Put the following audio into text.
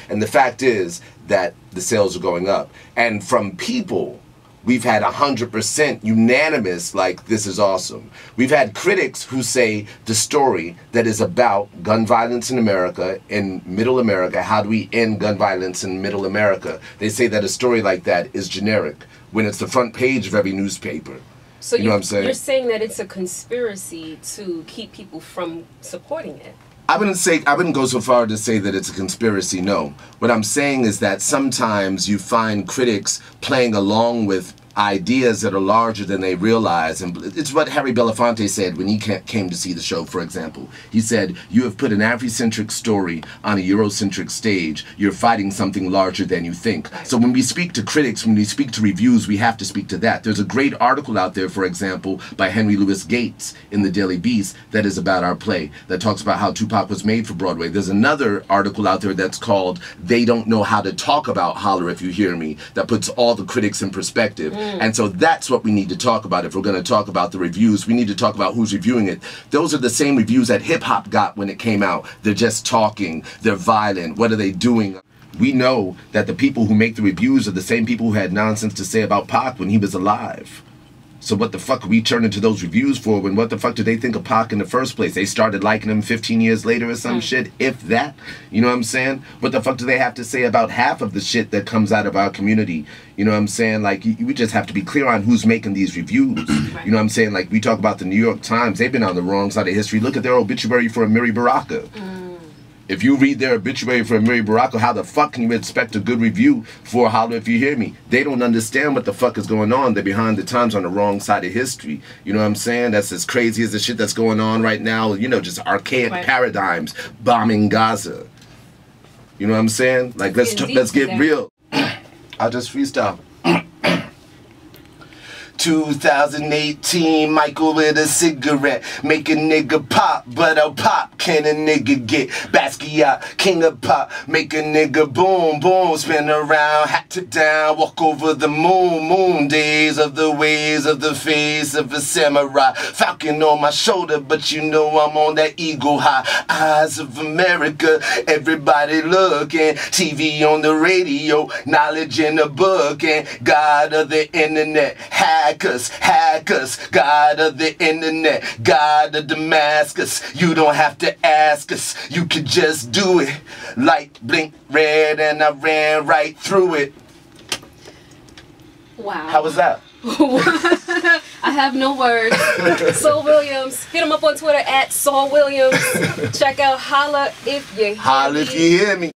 And the fact is that the sales are going up. And from people, we've had 100% unanimous, like, this is awesome. We've had critics who say the story that is about gun violence in America, in middle America, how do we end gun violence in middle America? They say that a story like that is generic when it's the front page of every newspaper. So you know what I'm saying? You're saying that it's a conspiracy to keep people from supporting it. I wouldn't go so far to say that it's a conspiracy, no. What I'm saying is that sometimes you find critics playing along with ideas that are larger than they realize. And it's what Harry Belafonte said when he came to see the show, for example. He said, you have put an Afrocentric story on a Eurocentric stage. You're fighting something larger than you think. So when we speak to critics, when we speak to reviews, we have to speak to that. There's a great article out there, for example, by Henry Louis Gates in the Daily Beast that is about our play, that talks about how Tupac was made for Broadway. There's another article out there that's called They Don't Know How to Talk About Holler, If You Hear Me, that puts all the critics in perspective. And so that's what we need to talk about. If we're going to talk about the reviews, we need to talk about who's reviewing it. Those are the same reviews that hip-hop got when it came out. They're just talking. They're violent. What are they doing? We know that the people who make the reviews are the same people who had nonsense to say about Pac when he was alive. So what the fuck are we turning to those reviews for when what the fuck did they think of Pac in the first place? They started liking him 15 years later or some shit, if that. You know what I'm saying? What the fuck do they have to say about half of the shit that comes out of our community? You know what I'm saying? Like, we just have to be clear on who's making these reviews. You know what I'm saying? Like, we talk about the New York Times. They've been on the wrong side of history. Look at their obituary for Amiri Baraka. If you read their obituary for Amiri Baraka, how the fuck can you expect a good review for Holler If You Hear Me? They don't understand what the fuck is going on. They're behind the times on the wrong side of history. You know what I'm saying? That's as crazy as the shit that's going on right now. You know, just archaic paradigms bombing Gaza. You know what I'm saying? Like, let's get real. I'll just freestyle. 2018, Michael with a cigarette, make a nigga pop, but I'll pop, can a nigga get Basquiat, king of pop, make a nigga boom, boom, spin around, hat to down, walk over the moon, moon days of the ways of the face of a samurai, falcon on my shoulder, but you know I'm on that eagle high, eyes of America, everybody looking, TV on the radio, knowledge in the book, and God of the internet, hackers, God of the internet, God of Damascus. You don't have to ask us, you could just do it. Light blinked red and I ran right through it. Wow. How was that? I have no words. Saul Williams. Hit him up on Twitter at Saul Williams. Check out Holler If You Hear Me. Holler If You Hear Me.